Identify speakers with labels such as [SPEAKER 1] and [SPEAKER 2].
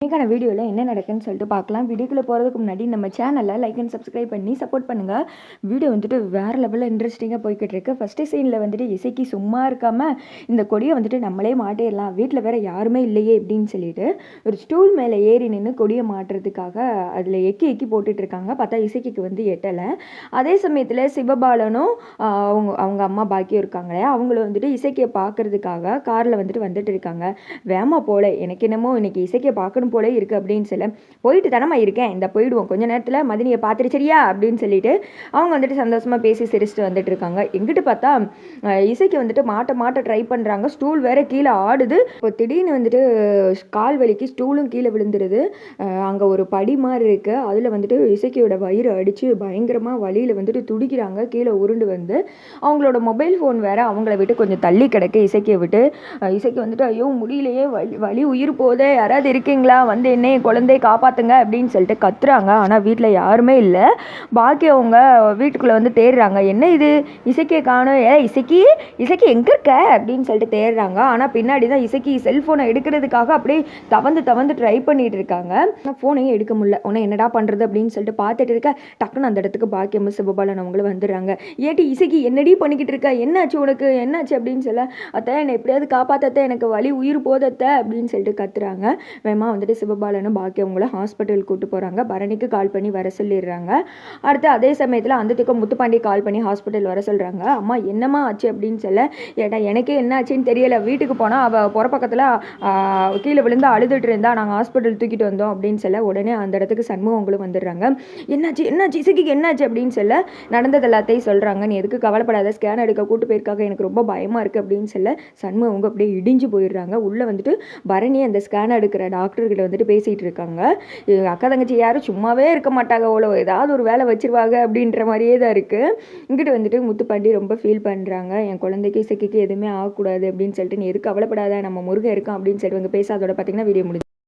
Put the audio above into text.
[SPEAKER 1] இன்னைக்கான வீடியோவில் என்ன நடக்குன்னு சொல்லிட்டு பார்க்கலாம். வீடியோக்குள்ளே போகிறதுக்கு முன்னாடி நம்ம சேனலை லைக் அண்ட் சப்ஸ்கிரைப் பண்ணி சப்போர்ட் பண்ணுங்கள். வீடியோ வந்துட்டு வேறு லெவலில் இன்ட்ரெஸ்டிங்காக போய்கிட்டு இருக்கு. ஃபஸ்ட்டு சீனில் வந்துட்டு இசைக்கு சும்மா இருக்காமல் இந்த கொடியை வந்துட்டு நம்மளே மாட்டிடலாம், வீட்டில் வேறு யாருமே இல்லையே அப்படின்னு சொல்லிட்டு ஒரு ஸ்டூல் மேலே ஏறி நின்று கொடியை மாட்டுறதுக்காக அதில் எக்கி எக்கி போட்டுட்ருக்காங்க. பார்த்தா இசைக்கு வந்து எட்டலை. அதே சமயத்தில் சிவபாலனும் அவங்க அம்மா பாக்கியம் இருக்காங்களே, அவங்களும் வந்துட்டு இசைக்கியை பார்க்குறதுக்காக காரில் வந்துட்டு இருக்காங்க. வேமா போல எனக்கு என்னமோ இன்னைக்கு இசைக்கியை பார்க்கணும் போல இருக்குது அப்படின்னு சொல்ல, போயிட்டு தானம்மா இருக்கேன், இந்த போயிடுவோம் கொஞ்ச நேரத்தில், மதினியை பார்த்துட்டு சரியா அப்படின்னு சொல்லிட்டு அவங்க வந்துட்டு சந்தோஷமாக பேசி சிரிச்சுட்டு வந்துட்டு இருக்காங்க. எங்கிட்ட பார்த்தா இசைக்கு வந்துட்டு மாட்ட ட்ரை பண்ணுறாங்க. ஸ்டூல் வேற கீழே ஆடுது. இப்போ திடீர்னு வந்துட்டு கால் வலிக்கு ஸ்டூலும் கீழே விழுந்துருது. அங்கே ஒரு படி மாதிரி இருக்கு, அதில் வந்துட்டு இசைக்கியோட வயிறு அடித்து பயங்கரமாக வலியில் வந்துட்டு துடிக்கிறாங்க. கீழே உருண்டு வந்து அவங்களோட மொபைல் ஃபோன் வேற அவங்கள விட்டு கொஞ்சம் தள்ளி கிடக்கு. இசைக்கியை விட்டு இசைக்கு வந்துட்டு ஐயோ முடியலையே, வலி உயிர் போதே, யாராவது இருக்கீங்களா, வந்து என்னை குழந்தைய காப்பாற்றுங்க அப்படின்னு சொல்லிட்டு கத்துறாங்க. ஆனால் வீட்டில் யாருமே இல்லை. பாக்கி அவங்க வீட்டுக்குள்ளே வந்து தேடுறாங்க. என்ன இது இசைக்கியை காணும், இசைக்கு எங்கே இருக்க அப்படின்னு சொல்லிட்டு தேடுறாங்க. ஆனால் பின்னாடி தான் இசைக்கு செல்ஃபோனை எடுக்கிறதுக்காக அப்படியே தவந்து ட்ரை பண்ணிட்டு இருக்காங்க. ஆனால் ஃபோனையும் எடுக்க முடியல. உன்னை என்னடா பண்ணுறது அப்படின்னு சொல்லிட்டு பார்த்துட்டு இருக்க, டக்குன்னு அந்த இடத்துக்கு பாக்கியம் சிவபாலன் அவங்களும் வந்துடுறாங்க. ஏட்டி இசைக்கு என்னடி பண்ணிக்கிட்டு இருக்க, என்னாச்சு உனக்கு என்னாச்சு அப்படின்னு சொல்ல, அத்தை என்னை எப்படியாவது காப்பாற்றத்தை, எனக்கு வலி உயிர் போதத்த அப்படின்னு சொல்லிட்டு கத்துறாங்க. வேமா வந்துட்டு சிவபாலனும் பாக்கி அவங்கள ஹாஸ்பிட்டல் கூட்டு போகிறாங்க. பரணிக்கு கால் பண்ணி வர சொல்லிடுறாங்க. அடுத்து அதே சமயத்தில் அந்தத்துக்கு முத்துப்பாண்டி கால் பண்ணி ஹாஸ்பிட்டல் வர சொல்கிறாங்க. அம்மா என்னம்மா ஆச்சு அப்படின்னு சொல்ல, ஏட்டா எனக்கே என்ன ஆச்சுன்னு தெரியலை, வீட்டுக்கு போனால் அவள் புறப்பக்கத்தில் கீழே விழுந்து அழுதுட்டு இருந்தா, நாங்கள் ஹாஸ்பிட்டல் தூக்கிட்டு வந்தோம் அப்படின்னு சொல்ல, உடனே அந்த இடத்துக்கு சண்முகங்களும் வந்துடுறாங்க. என்னாச்சு இசைக்கு என்னாச்சு அப்படின்னு சொல்ல, நடந்தது எல்லாத்தையும் சொல்கிறாங்க. நீ எதுக்கு கவலைப்படாத, ஸ்கேன் எடுக்க கூட்டு போயிருக்காங்க, எனக்கு ரொம்ப பயமாக இருக்குது அப்படின்னு சொல்ல, சண்முகவங்க அப்படியே இடிஞ்சு போயிடுறாங்க. உள்ளே வந்துட்டு பரணி அந்த ஸ்கேன் எடுக்கிற டாக்டர்கிட்ட வந்துட்டு பேசிகிட்டு இருக்காங்க. அக்கா தங்கச்சி யாரும் சும்மாவே இருக்க மாட்டாங்க, அவ்வளோ ஏதாவது ஒரு வேலை வச்சிருவாங்க அப்படின்ற மாதிரியே தான் இருக்குது. இங்கிட்டு வந்துட்டு முத்துப்பாண்டி ரொம்ப ஃபீல் பண்ணுறாங்க. என் குழந்தைக்கு இசைக்கு எதுவுமே ஆகக்கூடாது அப்படின்னு சொல்லிட்டு, நீ எதுக்கு கவலைப்படாத, நம்ம முருகன் இருக்கான் அப்படின்னு சொல்லிட்டு வந்து பேசாதோட பார்த்தீங்கன்னா வீடியோ முடிஞ்சு.